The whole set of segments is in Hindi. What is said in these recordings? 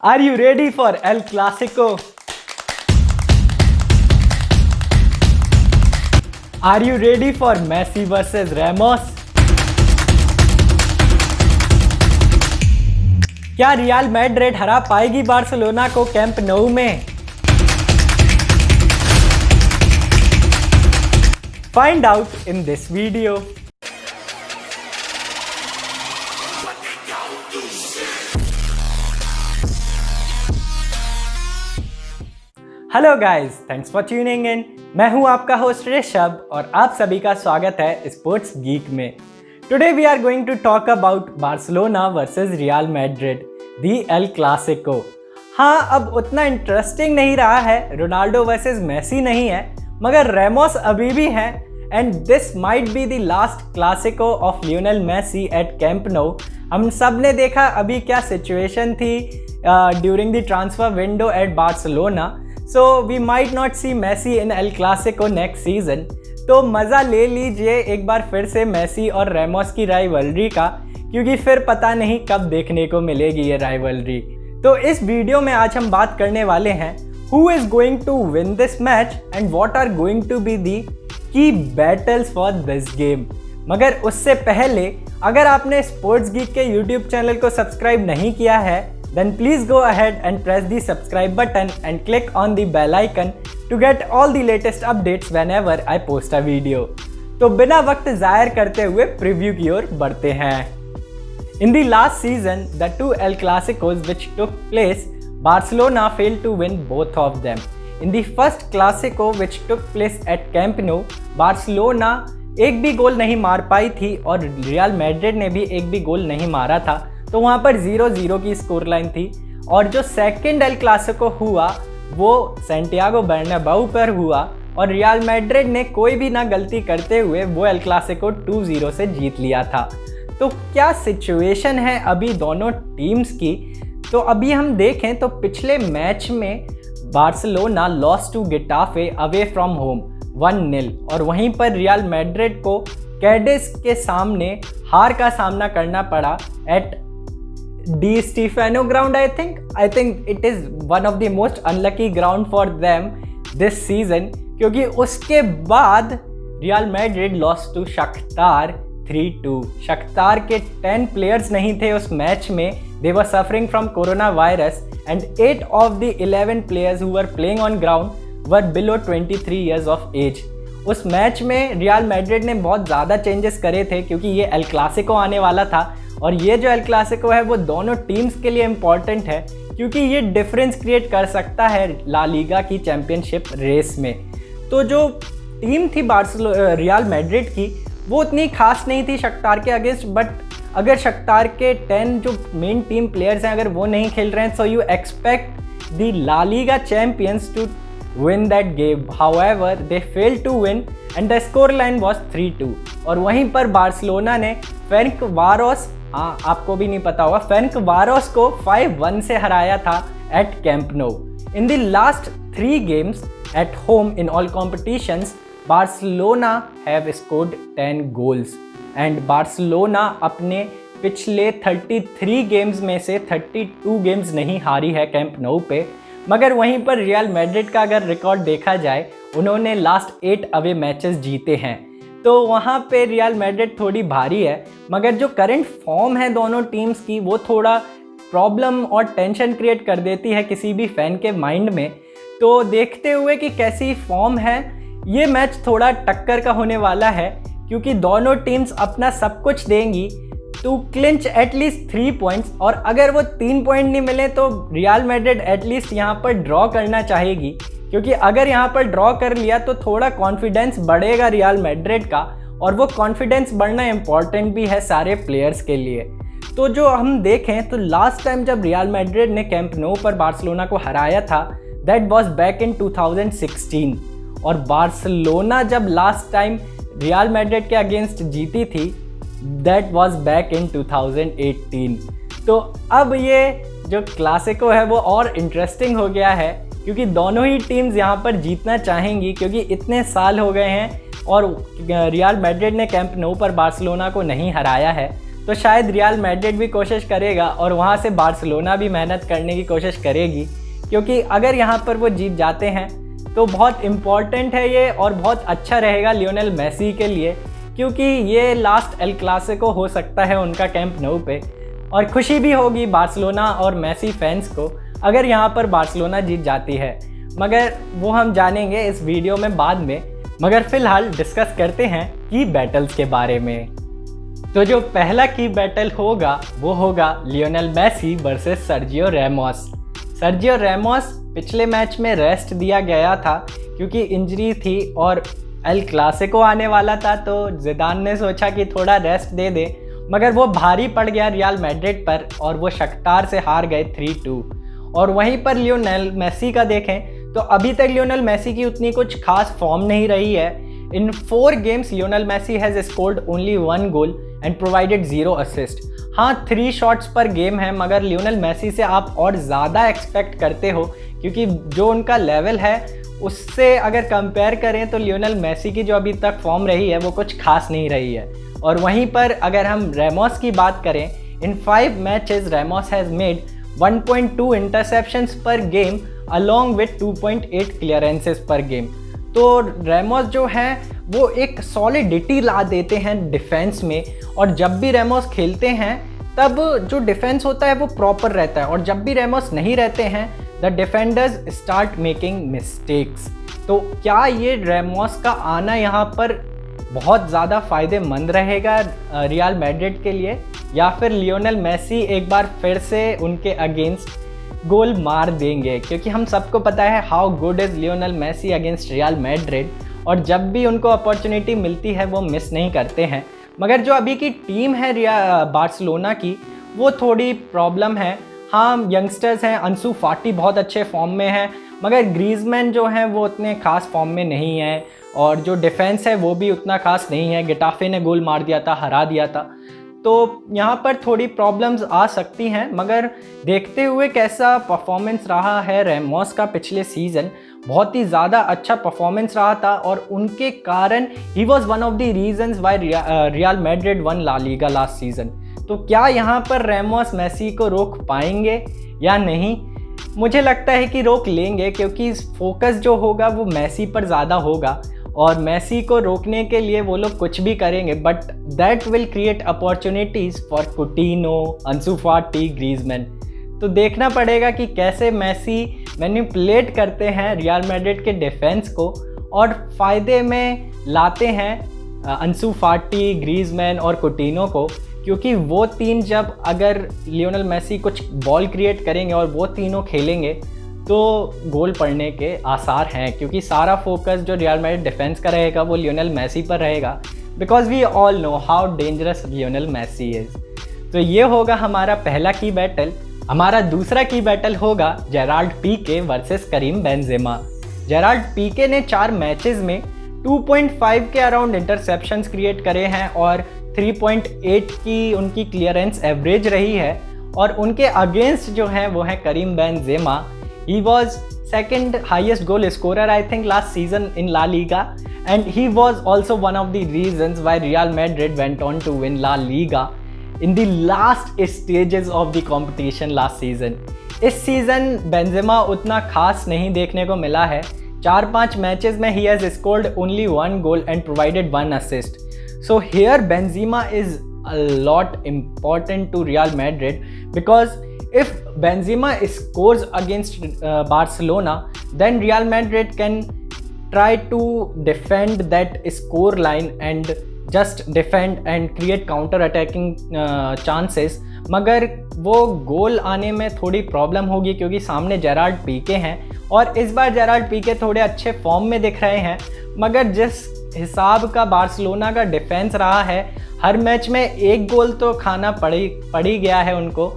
Are you ready for El Clasico? Are you ready for Messi versus Ramos? क्या रियल मैड्रिड हरा पाएगी बार्सिलोना को कैंप नऊ में? Find out in this video. Hello guys, thanks for tuning in. मैं हूं आपका होस्ट ऋषभ और आप सभी का स्वागत है स्पोर्ट्स गीक में। Today we are going to talk about Barcelona versus Real Madrid, the El Clasico. हाँ, अब उतना इंटरेस्टिंग नहीं रहा है, रोनाल्डो वर्सेस मेसी नहीं है, मगर रेमोस अभी भी हैं and this might be the last Clasico of Lionel Messi at Camp Nou. हम सब ने देखा अभी क्या सिचुएशन थी during the transfer window at Barcelona. So we might not see Messi in El Clasico next season. तो मज़ा ले लीजिए एक बार फिर से मेसी और रेमोस की राइवलरी का, क्योंकि फिर पता नहीं कब देखने को मिलेगी ये राइवलरी। तो इस वीडियो में आज हम बात करने वाले हैं who is going to win this match and what are going to be the key battles for this game. मगर उससे पहले अगर आपने स्पोर्ट्स गीक के यूट्यूब चैनल को सब्सक्राइब नहीं किया है, then please go ahead and press the subscribe button and click on the bell icon to get all the latest updates whenever I post a video. तो बिना वक्त ज़ायर करते हुए प्रीव्यू की ओर बढ़ते हैं। In the last season, the two El Clasicos which took place, Barcelona failed to win both of them. In the first Clasico which took place at Camp Nou, Barcelona एक भी गोल नहीं मार पाई थी और रियल मैड्रिड ने भी एक भी गोल नहीं मारा था, तो वहाँ पर 0-0 की स्कोर लाइन थी। और जो सेकंड एल क्लासिको हुआ वो सैंटियागो बर्नाब्यू पर हुआ और रियल मैड्रिड ने कोई भी ना गलती करते हुए वो एल क्लासिको 2-0 से जीत लिया था। तो क्या सिचुएशन है अभी दोनों टीम्स की? तो अभी हम देखें तो पिछले मैच में Barcelona loss to Getafe away from home 1-0 और वहीं पर रियल मैड्रिड को कैडिस के सामने हार का सामना करना पड़ा at Di Stefano ground. I think it is one of the most unlucky ground for them this season, क्योंकि उसके बाद Real Madrid loss to Shakhtar 3-2। Shakhtar के 10 प्लेयर्स नहीं थे उस मैच में, they were suffering from coronavirus and 8 of the 11 players who were playing on ground were below 23 years of age. उस मैच में रियल मैड्रिड ने बहुत ज़्यादा चेंजेस करे थे क्योंकि ये एल क्लासिको आने वाला था और ये जो एल क्लासिको है वो दोनों टीम्स के लिए इम्पॉर्टेंट है क्योंकि ये डिफरेंस क्रिएट कर सकता है ला लीगा की चैम्पियनशिप रेस में। तो जो टीम थी रियल मैड्रिड की वो उतनी खास नहीं थी शख्तार के अगेंस्ट, बट अगर शख्तार के 10 जो मेन टीम प्लेयर्स हैं अगर वो नहीं खेल रहे हैं, so you expect the La Liga champions to win that game. However, they failed to win and the score line was 3-2. और वहीं पर बार्सिलोना ने फेरेंकवारोस, आपको भी नहीं पता होगा, फेरेंकवारोस को 5-1 से हराया था at Camp Nou. In the last 3 games at home in all competitions, Barcelona have scored 10 goals and Barcelona अपने पिछले 33 गेम्स में से 32 गेम्स नहीं हारी है कैंप Nou पे। मगर वहीं पर रियल मैड्रिड का अगर रिकॉर्ड देखा जाए, उन्होंने लास्ट 8 अवे मैचेस जीते हैं, तो वहाँ पे रियल मैड्रिड थोड़ी भारी है। मगर जो करंट फॉर्म है दोनों टीम्स की वो थोड़ा प्रॉब्लम और टेंशन क्रिएट कर देती है किसी भी फैन के माइंड में। तो देखते हुए कि कैसी फॉर्म है, ये मैच थोड़ा टक्कर का होने वाला है क्योंकि दोनों टीम्स अपना सब कुछ देंगी टू क्लिंच एटलीस्ट 3 पॉइंट्स। और अगर वो 3 पॉइंट नहीं मिले तो रियल मैड्रिड एटलीस्ट यहाँ पर ड्रॉ करना चाहेगी, क्योंकि अगर यहाँ पर ड्रॉ कर लिया तो थोड़ा कॉन्फिडेंस बढ़ेगा रियल मैड्रिड का और वो कॉन्फिडेंस बढ़ना इम्पॉर्टेंट भी है सारे प्लेयर्स के लिए। तो जो हम देखें तो लास्ट टाइम जब रियल मैड्रिड ने कैंप नो पर बार्सिलोना को हराया था दैट वॉज बैक इन 2016 और बार्सिलोना जब लास्ट टाइम रियल मैड्रिड के अगेंस्ट जीती थी दैट वॉज बैक इन 2018। तो अब ये जो क्लासिको है वो और इंटरेस्टिंग हो गया है क्योंकि दोनों ही टीम्स यहाँ पर जीतना चाहेंगी, क्योंकि इतने साल हो गए हैं और रियल मैड्रिड ने कैंप नो पर बार्सिलोना को नहीं हराया है। तो शायद रियल मैड्रिड भी कोशिश करेगा और वहाँ से बार्सिलोना भी मेहनत करने की कोशिश करेगी, क्योंकि अगर यहाँ पर वो जीत जाते हैं तो बहुत इम्पॉर्टेंट है ये और बहुत अच्छा रहेगा लियोनेल मेसी के लिए, क्योंकि ये लास्ट एल क्लासिको हो सकता है उनका कैंप नौ पे। और खुशी भी होगी बार्सिलोना और मेसी फैंस को अगर यहाँ पर बार्सिलोना जीत जाती है, मगर वो हम जानेंगे इस वीडियो में बाद में। मगर फिलहाल डिस्कस करते हैं की बैटल्स के बारे में। तो जो पहला की बैटल होगा वो होगा Lionel Messi versus Sergio Ramos. Sergio Ramos पिछले मैच में रेस्ट दिया गया था क्योंकि इंजरी थी और एल क्लासिको आने वाला था, तो जिदान ने सोचा कि थोड़ा रेस्ट दे दे, मगर वो भारी पड़ गया रियल मैड्रिड पर और वो शख्तार से हार गए 3-2। और वहीं पर लियोनेल मेसी का देखें तो अभी तक लियोनेल मेसी की उतनी कुछ खास फॉर्म नहीं रही है। In 4 games Lionel Messi has scored only 1 goal and provided 0 assist. हाँ, 3 शॉट्स पर गेम है, मगर लियोनेल मेसी से आप और ज़्यादा एक्सपेक्ट करते हो, क्योंकि जो उनका लेवल है उससे अगर कंपेयर करें तो लियोनेल मेसी की जो अभी तक फॉर्म रही है वो कुछ खास नहीं रही है। और वहीं पर अगर हम रैमोस की बात करें, इन 5 matches Ramos has made 1.2 interceptions पर गेम अलॉन्ग विथ 2.8 क्लियरेंसेस पर गेम। तो रैमोस जो है वो एक सॉलिडिटी ला देते हैं डिफेंस में, और जब भी रैमोस खेलते हैं तब जो डिफेंस होता है वो प्रॉपर रहता है, और जब भी रैमोस नहीं रहते हैं the defenders start making mistakes. तो क्या ये रैमोस का आना यहाँ पर बहुत ज़्यादा फ़ायदेमंद रहेगा रियल मैड्रिड के लिए, या फिर लियोनेल मेसी एक बार फिर से उनके अगेंस्ट गोल मार देंगे? क्योंकि हम सबको पता है how good is Lionel Messi against Real Madrid, और जब भी उनको अपॉर्चुनिटी मिलती है वो मिस नहीं करते हैं। मगर जो अभी की टीम है बार्सिलोना की, वो थोड़ी प्रॉब्लम है। हाँ, यंगस्टर्स हैं, अंसू फाटी बहुत अच्छे फॉर्म में है, मगर ग्रीजमैन जो हैं वो उतने खास फॉर्म में नहीं है, और जो डिफेंस है वो भी उतना खास नहीं है। गेटाफे ने गोल मार दिया था, हरा दिया था, तो यहाँ पर थोड़ी प्रॉब्लम्स आ सकती हैं। मगर देखते हुए कैसा परफॉर्मेंस रहा है रैमोस का पिछले सीज़न, बहुत ही ज़्यादा अच्छा परफॉर्मेंस रहा था, और उनके कारण ही was one of the reasons why Real Madrid won La Liga last season. तो क्या यहाँ पर रैमोस मेसी को रोक पाएंगे या नहीं? मुझे लगता है कि रोक लेंगे, क्योंकि फोकस जो होगा वो मेसी पर ज़्यादा होगा, और मेसी को रोकने के लिए वो लोग कुछ भी करेंगे, but that will create opportunities for Coutinho, Ansu Fati, Griezmann. तो देखना पड़ेगा कि कैसे मेसी मैनिपुलेट करते हैं रियल मैड्रिड के डिफेंस को और फ़ायदे में लाते हैं अंसू फाटी, ग्रीजमैन और कुटिनो को, क्योंकि वो तीन जब अगर लियोनेल मेसी कुछ बॉल क्रिएट करेंगे और वो तीनों खेलेंगे तो गोल पड़ने के आसार हैं, क्योंकि सारा फोकस जो रियल मैड्रिड डिफेंस का रहेगा वो लियोनेल मेसी पर रहेगा, because we all know how dangerous Lionel Messi is. तो ये होगा हमारा पहला की बैटल। हमारा दूसरा की बैटल होगा जेराल्ड पीके वर्सेस करीम बेंजेमा। जेराल्ड पीके ने 4 मैचेस में 2.5 के अराउंड इंटरसेप्शंस क्रिएट करे हैं और 3.8 की उनकी क्लियरेंस एवरेज रही है, और उनके अगेंस्ट जो है वो है Karim Benzema. He was second highest goal scorer I think last season in La Liga, and he was also one of the reasons why Real Madrid went on to win La Liga in the last stages of the competition last season. इस सीज़न बेंजेमा उतना खास नहीं देखने को मिला है। 4-5 मैचेस में he has scored only 1 goal and provided 1 assist. So here Benzema is a lot important to Real Madrid, because if Benzema scores against Barcelona, then Real Madrid can try to defend that score line and just defend and create counter attacking chances. मगर वो गोल आने में थोड़ी प्रॉब्लम होगी, क्योंकि सामने जेराल्ड पीके हैं, और इस बार जेराल्ड पीके थोड़े अच्छे फॉर्म में दिख रहे हैं, मगर जिस हिसाब का बार्सिलोना का डिफेंस रहा है, हर मैच में 1 गोल तो खाना पड़ी गया है उनको।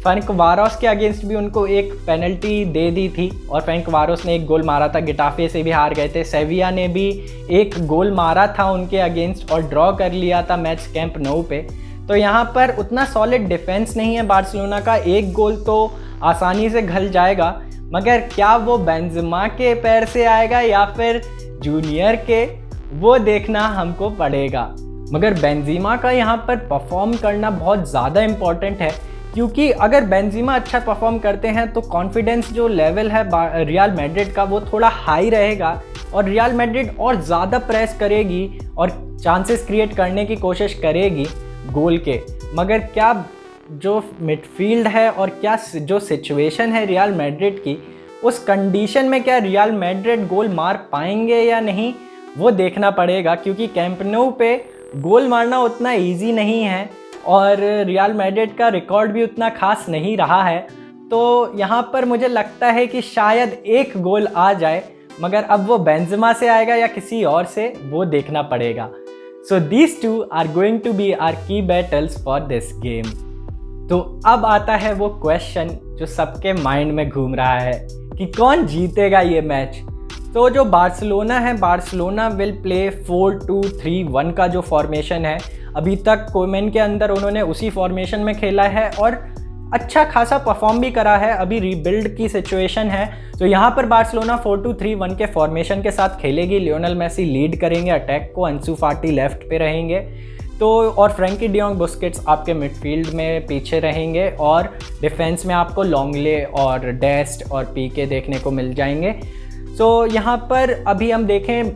फेरेंकवारोस के अगेंस्ट भी उनको एक पेनल्टी दे दी थी, और फेरेंकवारोस ने 1 गोल मारा था, गिटाफे से भी हार गए थे। सेविया ने भी 1 गोल मारा था उनके अगेंस्ट और ड्रॉ कर लिया था मैच कैंप नौ पे। तो यहाँ पर उतना सॉलिड डिफेंस नहीं है बार्सिलोना का, 1 गोल तो आसानी से घल जाएगा, मगर क्या वो बेंजेमा के पैर से आएगा या फिर जूनियर के, वो देखना हमको पड़ेगा। मगर बेंजीमा का यहाँ पर परफॉर्म करना बहुत ज़्यादा इम्पॉर्टेंट है, क्योंकि अगर बेंजीमा अच्छा परफॉर्म करते हैं तो कॉन्फिडेंस जो लेवल है रियल मैड्रिड का वो थोड़ा हाई रहेगा और रियल मैड्रिड और ज़्यादा प्रेस करेगी और चांसेस क्रिएट करने की कोशिश करेगी गोल के। मगर क्या जो मिडफील्ड है और क्या जो सिचुएशन है रियल मैड्रिड की, उस कंडीशन में क्या रियल मैड्रिड गोल मार पाएंगे या नहीं वो देखना पड़ेगा, क्योंकि कैंप न्यू पे गोल मारना उतना इजी नहीं है और रियल मैड्रिड का रिकॉर्ड भी उतना खास नहीं रहा है। तो यहाँ पर मुझे लगता है कि शायद एक गोल आ जाए, मगर अब वो बेंजेमा से आएगा या किसी और से वो देखना पड़ेगा। So these two are going to be our key battles for this game. तो अब आता है वो क्वेश्चन जो सबके माइंड में घूम रहा है कि कौन जीतेगा ये मैच। तो जो बार्सिलोना है, बार्सिलोना विल प्ले 4-2-3-1 का जो फॉर्मेशन है, अभी तक कोमेन के अंदर उन्होंने उसी फॉर्मेशन में खेला है और अच्छा खासा परफॉर्म भी करा है। अभी रीबिल्ड की सिचुएशन है, तो यहाँ पर बार्सिलोना 4-2-3-1 के फॉर्मेशन के साथ खेलेगी। लियोनेल मेसी लीड करेंगे अटैक को, अंसू फाटी लेफ्ट पे रहेंगे, तो और फ्रैंकी डियोंग बुस्केट्स आपके मिडफील्ड में पीछे रहेंगे और डिफेंस में आपको लॉन्गले और डेस्ट और पीके देखने को मिल जाएंगे। सो यहाँ पर अभी हम देखें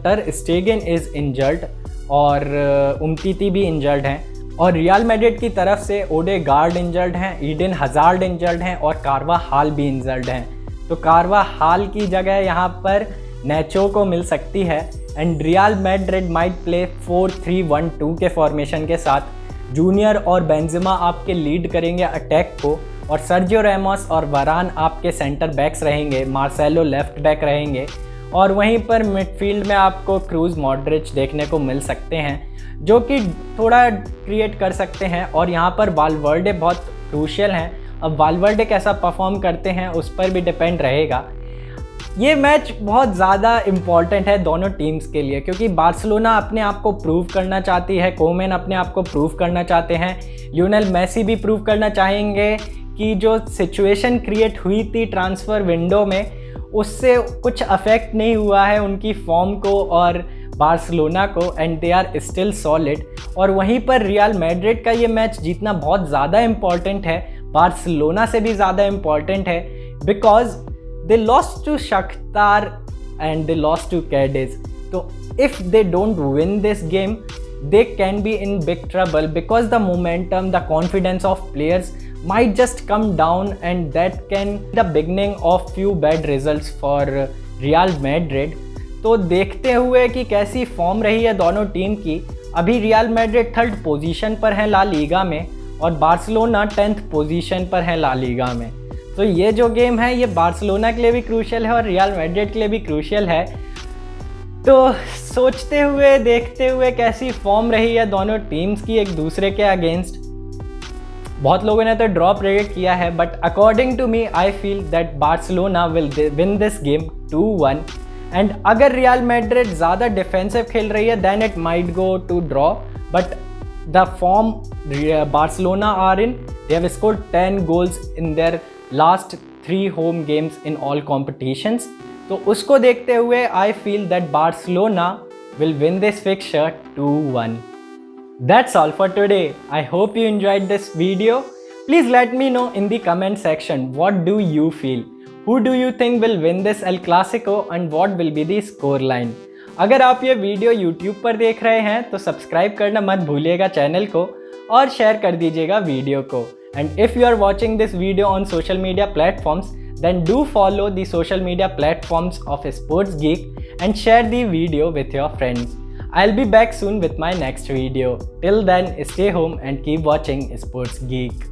टर स्टेगन इज़ इंजर्ड और उमतीती भी इंजर्ड हैं और रियल मैड्रिड की तरफ से ओडेगार्ड इंजर्ड हैं, ईडन हज़ार्ड इंजर्ड हैं और कारवाहाल भी इंजर्ड हैं। तो कारवाहाल की जगह यहाँ पर नेचो को मिल सकती है and real Madrid might play 4-3-1-2 के फॉर्मेशन के साथ। जूनियर और बेंजेमा आपके लीड करेंगे अटैक को और सर्जियो रेमोस और वरान आपके सेंटर बैक्स रहेंगे, मार्सेलो लेफ्ट बैक रहेंगे और वहीं पर मिडफील्ड में आपको क्रूज मॉड्रिच देखने को मिल सकते हैं जो कि थोड़ा क्रिएट कर सकते हैं और यहाँ पर वालवर्डे बहुत क्रूशियल हैं। अब वालवर्डे कैसा परफॉर्म करते हैं उस पर भी डिपेंड रहेगा। ये मैच बहुत ज़्यादा इम्पॉर्टेंट है दोनों टीम्स के लिए, क्योंकि बार्सिलोना अपने आप को प्रूव करना चाहती है, कोमेन अपने आप को प्रूव करना चाहते हैं, लियोनेल मेसी भी प्रूव करना चाहेंगे कि जो सिचुएशन क्रिएट हुई थी ट्रांसफ़र विंडो में उससे कुछ अफेक्ट नहीं हुआ है उनकी फॉर्म को और बार्सिलोना को, and they are still solid. और वहीं पर रियल मैड्रिड का ये मैच जीतना बहुत ज़्यादा इम्पॉर्टेंट है, बार्सिलोना से भी ज़्यादा इम्पॉर्टेंट है, because they lost to Shakhtar and they lost to Cadiz. So if they don't win this game, they can be in big trouble because the momentum, the confidence of players might just come down and that can be the beginning of few bad results for Real Madrid. तो देखते हुए कि कैसी फॉर्म रही है दोनों टीम की, अभी रियल मैड्रिड 3rd पोजीशन पर है ला लीगा में और बार्सिलोना 10th पोजीशन पर है ला लीगा में। तो ये जो गेम है ये बार्सिलोना के लिए भी क्रूशियल है और रियल मैड्रिड के लिए भी क्रूशियल है। तो सोचते हुए देखते हुए कैसी फॉर्म रही है दोनों टीम्स की एक दूसरे के अगेंस्ट, बहुत लोगों ने तो ड्रॉ प्रेडिक्ट किया है, but according to me I feel that Barcelona will win this game 2-1। And अगर रियल मैड्रिड ज़्यादा डिफेंसिव खेल रही है then it might go to draw, but the form Barcelona are in, they have scored 10 goals in their last 3 home games in all competitions. तो उसको देखते हुए I feel that Barcelona will win this fixture 2-1. That's all for today. I hope you enjoyed this video. Please let me know in the comment section what do you feel. Who do you think will win this El Clasico and what will be the score line? अगर आप ये वीडियो YouTube पर देख रहे हैं तो सब्सक्राइब करना मत भूलिएगा चैनल को और शेयर कर दीजिएगा वीडियो को। And if you are watching this video on social media platforms, then do follow the social media platforms of Sports Geek and share the video with your friends. I'll be back soon with my next video. Till then, stay home and keep watching Sports Geek.